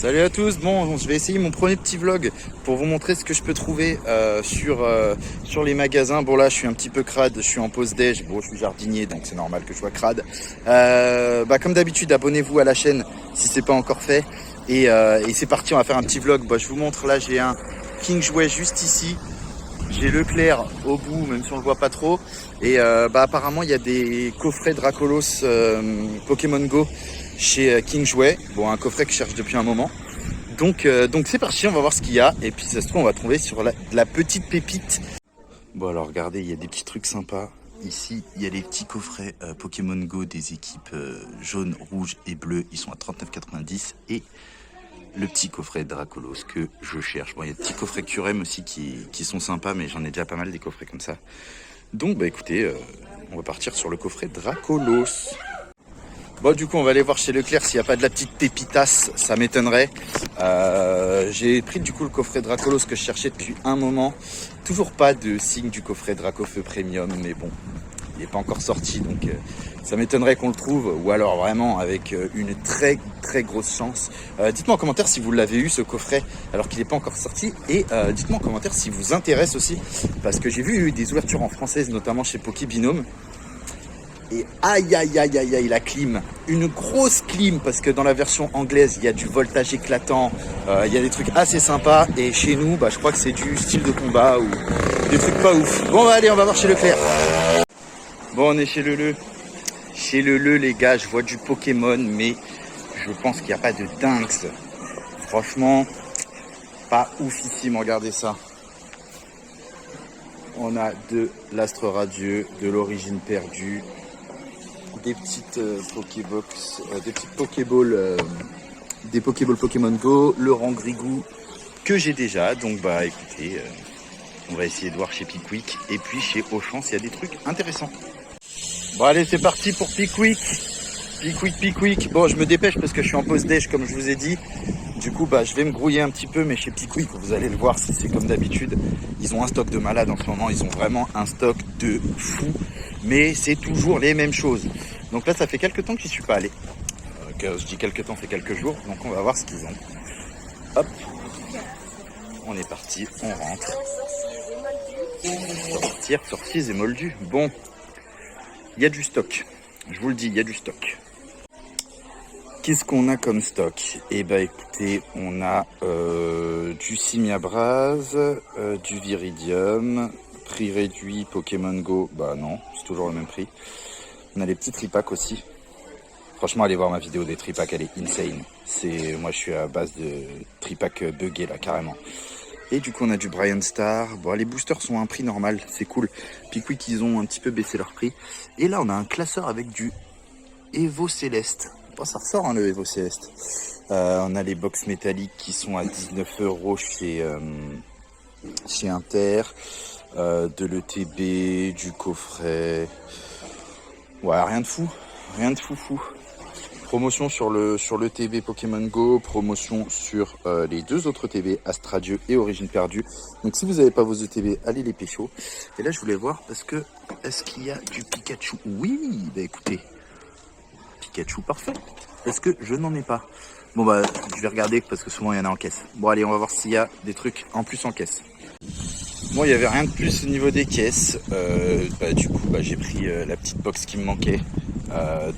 Salut à tous, bon je vais essayer mon premier petit vlog pour vous montrer ce que je peux trouver sur les magasins. Bon là je suis un petit peu crade, je suis en pause déj, bon je suis jardinier donc c'est normal que je sois crade. Comme d'habitude abonnez-vous à la chaîne si c'est pas encore fait et c'est parti, on va faire un petit vlog. Je vous montre, là j'ai un King Jouet juste ici, j'ai Leclerc au bout même si on le voit pas trop et apparemment il y a des coffrets Dracolos Pokémon Go chez King Jouet, bon un coffret que je cherche depuis un moment. Donc c'est parti, on va voir ce qu'il y a et puis ça se trouve on va trouver sur la petite pépite. Bon alors regardez, il y a des petits trucs sympas. Ici il y a les petits coffrets Pokémon Go des équipes jaune, rouge et bleu, ils sont à 39,90 et le petit coffret Dracolos que je cherche. Bon il y a des petits coffrets Curem aussi qui sont sympas, mais j'en ai déjà pas mal des coffrets comme ça. Donc écoutez, on va partir sur le coffret Dracolos. Bon du coup on va aller voir chez Leclerc s'il n'y a pas de la petite pépitasse, ça m'étonnerait. J'ai pris du coup le coffret Dracolos que je cherchais depuis un moment. Toujours pas de signe du coffret Dracofeu Premium, mais bon, il n'est pas encore sorti donc ça m'étonnerait qu'on le trouve, ou alors vraiment avec une très très grosse chance. Dites-moi en commentaire si vous l'avez eu ce coffret alors qu'il n'est pas encore sorti, et dites-moi en commentaire si vous intéresse aussi, parce que j'ai vu des ouvertures en française notamment chez Pokébinome. Et aïe aïe aïe aïe aïe, la clim, une grosse clim, parce que dans la version anglaise il y a du voltage éclatant, il y a des trucs assez sympas, et chez nous je crois que c'est du style de combat ou des trucs pas ouf. Bon allez, on va voir chez Leclerc. Bon on est chez le les gars, je vois du Pokémon mais je pense qu'il n'y a pas de dingue. Franchement pas oufissime, regardez ça. On a de l'astre radieux, de l'origine perdue, des petites Pokébox, des petites Pokéballs, des Pokéballs Pokémon Go, le rang Grigou que j'ai déjà. Donc écoutez, on va essayer de voir chez Pickwick et puis chez Auchan s'il y a des trucs intéressants. Bon allez, c'est parti pour Pickwick. Pickwick. Bon je me dépêche parce que je suis en pause déj comme je vous ai dit. Du coup je vais me grouiller un petit peu, mais chez Pickwick vous allez le voir, si c'est comme d'habitude, ils ont un stock de malade en ce moment, ils ont vraiment un stock de fou, mais c'est toujours les mêmes choses. Donc là ça fait quelques temps que j'y suis pas allé, je dis quelques temps, c'est quelques jours, donc on va voir ce qu'ils ont. Hop, on est parti, on rentre. Sortir, sorciers et moldus. Bon, il y a du stock, je vous le dis, il y a du stock. Qu'est-ce qu'on a comme stock? Écoutez, on a du Simiabras, du Viridium, prix réduit Pokémon Go, non, c'est toujours le même prix. On a les petits tripacks aussi. Franchement, allez voir ma vidéo des tripacks, elle est insane. Moi je suis à base de tripacks buggés là, carrément. Et du coup on a du Brian Star. Bon, les boosters sont à un prix normal, c'est cool. Pickwick, ils ont un petit peu baissé leur prix. Et là on a un classeur avec du Evo Céleste. Bon, ça ressort le Evo Céleste. On a les box métalliques qui sont à 19 € chez Inter, de l'ETB, du coffret. Ouais, rien de fou, fou. Promotion sur le TB Pokémon Go, promotion sur les deux autres TB, Astradieu et Origine Perdue. Donc si vous n'avez pas vos ETB, allez les pécho. Et là je voulais voir parce que, est-ce qu'il y a du Pikachu? Oui, écoutez. Pikachu, parfait. Est-ce que je n'en ai pas? Bon je vais regarder parce que souvent il y en a en caisse. Bon allez, on va voir s'il y a des trucs en plus en caisse. Bon, il n'y avait rien de plus au niveau des caisses. Du coup j'ai pris la petite box qui me manquait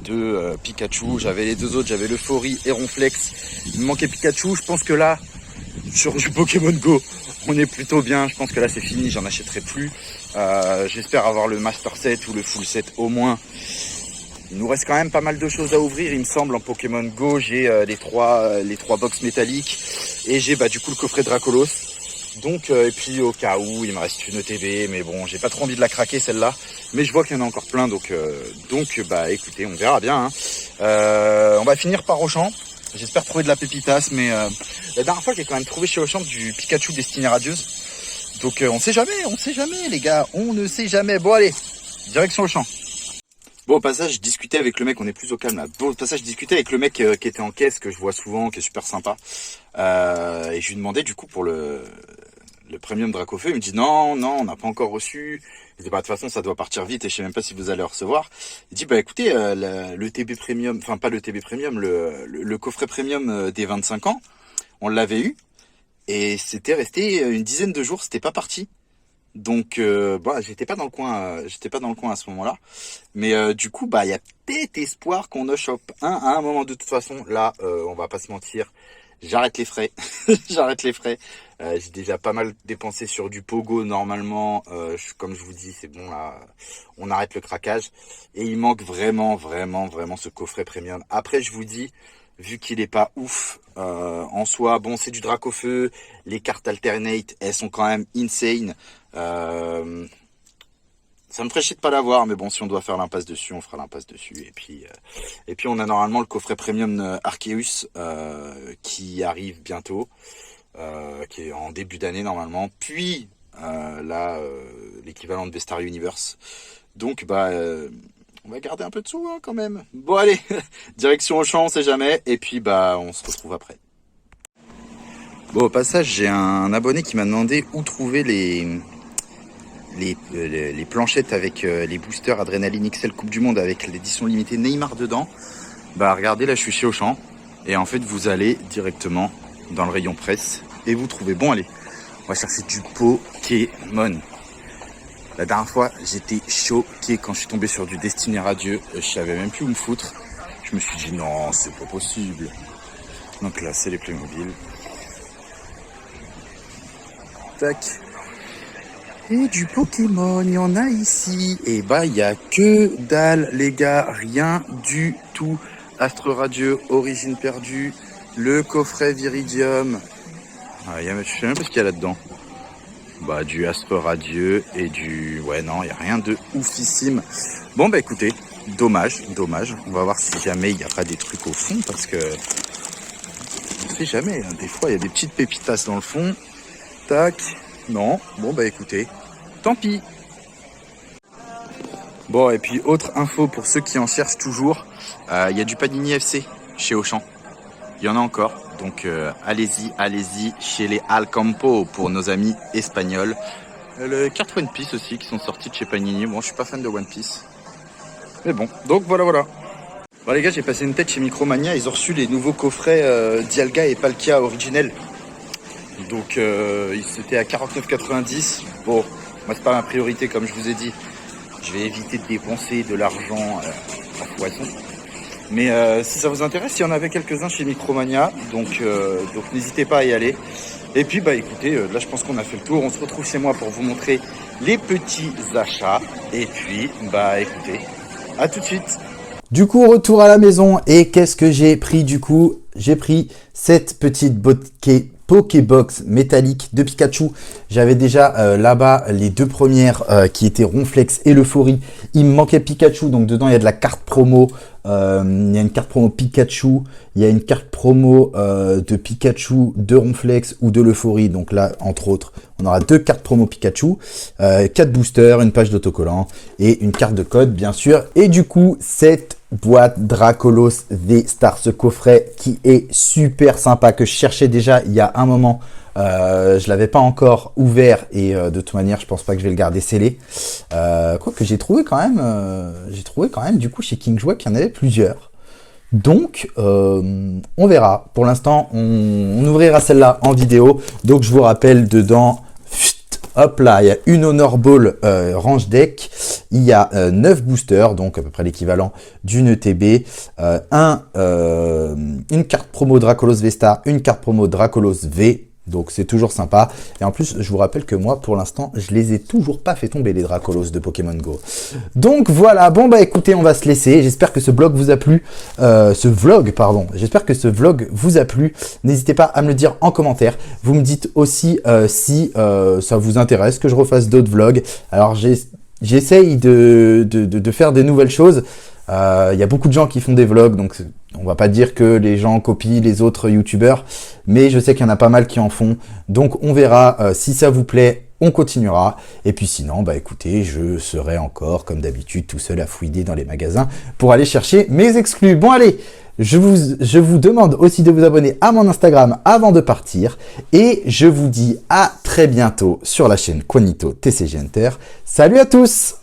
de Pikachu. J'avais les deux autres, j'avais l'Euphorie et Ronflex. Il me manquait Pikachu. Je pense que là, sur du Pokémon Go, on est plutôt bien. Je pense que là c'est fini, j'en achèterai plus. J'espère avoir le Master Set ou le Full Set au moins. Il nous reste quand même pas mal de choses à ouvrir, il me semble, en Pokémon Go. J'ai les trois box métalliques et j'ai du coup le coffret Dracolos. Donc et puis au cas où il me reste une ETB, mais bon j'ai pas trop envie de la craquer celle-là. Mais je vois qu'il y en a encore plein, donc écoutez, on verra bien. On va finir par Auchan. J'espère trouver de la pépitasse, mais la dernière fois j'ai quand même trouvé chez Auchan du Pikachu Destinée Radieuse. Donc on sait jamais les gars, on ne sait jamais. Bon allez, direction Auchan. Bon, au passage, je discutais avec le mec, on est plus au calme là. Bon, au passage, je discutais avec le mec qui était en caisse, que je vois souvent, qui est super sympa. Et je lui demandais du coup pour le premium Dracofeu. Il me dit non, on n'a pas encore reçu. Il dit de toute façon, ça doit partir vite et je sais même pas si vous allez le recevoir. Il dit écoutez, le TB Premium, enfin pas le TB Premium, le coffret Premium des 25 ans, on l'avait eu et c'était resté une dizaine de jours, c'était pas parti. Donc bah, j'étais pas dans le coin à ce moment-là. Mais du coup, bah il y a peut-être espoir qu'on ne chope un à un moment. De toute façon, là, on va pas se mentir, j'arrête les frais. J'arrête les frais. J'ai déjà pas mal dépensé sur du Pogo normalement. Comme je vous dis, c'est bon là, on arrête le craquage. Et il manque vraiment ce coffret premium. Après, je vous dis, vu qu'il est pas ouf en soi, bon, c'est du Dracofeu. Les cartes alternate, elles sont quand même insane. Ça me ferait chier de pas l'avoir, mais bon, si on doit faire l'impasse dessus, on fera l'impasse dessus. Et puis on a normalement le coffret premium Arceus qui arrive bientôt, qui est en début d'année normalement. Puis là, l'équivalent de Vestar Universe. Donc bah, on va garder un peu de sous hein, quand même. Bon allez, direction Auchan, on sait jamais. Et puis bah, on se retrouve après. Bon, au passage, j'ai un abonné qui m'a demandé où trouver les planchettes avec les boosters Adrénaline XL Coupe du Monde avec l'édition limitée Neymar dedans. Bah regardez, là je suis chez Auchan et en fait vous allez directement dans le rayon presse et vous trouvez. Bon allez, on va chercher du Pokémon. La dernière fois j'étais choqué quand je suis tombé sur du Destiné Radieux, je savais même plus où me foutre. Je me suis dit non, c'est pas possible. Donc là c'est les Playmobil. Tac. Et du Pokémon, il y en a ici. Et bah, il n'y a que dalle, les gars. Rien du tout. Astre Radieux, Origine Perdue, le coffret Viridium. Ah, je sais même pas ce qu'il y a là-dedans. Bah, du Astre Radieux et du... Ouais, non, il n'y a rien de oufissime. Bon, bah écoutez, dommage. On va voir si jamais il n'y a pas des trucs au fond, parce que... On ne sait jamais. Hein. Des fois, il y a des petites pépitas dans le fond. Tac. Non. Bon, bah écoutez, tant pis. Bon, et puis autre info pour ceux qui en cherchent toujours, il y a du Panini FC chez Auchan. Il y en a encore. Donc allez-y chez les Alcampo pour nos amis espagnols. Les cartes One Piece aussi qui sont sorties de chez Panini. Bon, je suis pas fan de One Piece. Mais bon, donc voilà. Bon les gars, j'ai passé une tête chez Micromania. Ils ont reçu les nouveaux coffrets Dialga et Palkia originels. Donc c'était à 49,90. Bon, moi c'est pas ma priorité comme je vous ai dit. Je vais éviter de dépenser de l'argent en poisson. Mais si ça vous intéresse, il y en avait quelques-uns chez Micromania. Donc n'hésitez pas à y aller. Et puis bah écoutez, là je pense qu'on a fait le tour. On se retrouve chez moi pour vous montrer les petits achats. Et puis bah écoutez, à tout de suite. Du coup, retour à la maison. Et qu'est-ce que j'ai pris du coup? J'ai pris cette petite Pokébox métallique de Pikachu. J'avais déjà là-bas les deux premières qui étaient Ronflex et l'Euphorie. Il me manquait Pikachu, donc dedans il y a de la carte promo. Il y a une carte promo Pikachu, il y a une carte promo de Pikachu, de Ronflex ou de l'Euphorie. Donc là, entre autres, on aura deux cartes promo Pikachu, 4 boosters, une page d'autocollant et une carte de code, bien sûr. Et du coup, cette boîte Dracolos V-Star, ce coffret qui est super sympa, que je cherchais déjà il y a un moment. Je l'avais pas encore ouvert et de toute manière, je pense pas que je vais le garder scellé. Quoique j'ai trouvé quand même du coup chez King Jouet qu'il y en avait plusieurs. Donc, on verra. Pour l'instant, on ouvrira celle-là en vidéo. Donc, je vous rappelle dedans, hop là, il y a une Honor Ball range deck. Il y a 9 boosters, donc à peu près l'équivalent d'une ETB. Une carte promo Dracolos Vesta, une carte promo Dracolos V. Donc c'est toujours sympa. Et en plus, je vous rappelle que moi, pour l'instant, je les ai toujours pas fait tomber, les Dracolos de Pokémon Go. Donc voilà, bon bah écoutez, on va se laisser. J'espère que ce vlog vous a plu. J'espère que ce vlog vous a plu. N'hésitez pas à me le dire en commentaire. Vous me dites aussi si ça vous intéresse que je refasse d'autres vlogs. Alors j'essaye de faire des nouvelles choses. Il y a beaucoup de gens qui font des vlogs, donc on va pas dire que les gens copient les autres youtubeurs, mais je sais qu'il y en a pas mal qui en font. Donc on verra si ça vous plaît, on continuera. Et puis sinon, bah écoutez, je serai encore comme d'habitude tout seul à fouiller dans les magasins pour aller chercher mes exclus. Bon allez, je vous demande aussi de vous abonner à mon Instagram avant de partir. Et je vous dis à très bientôt sur la chaîne Quanito TCG Hunter. Salut à tous!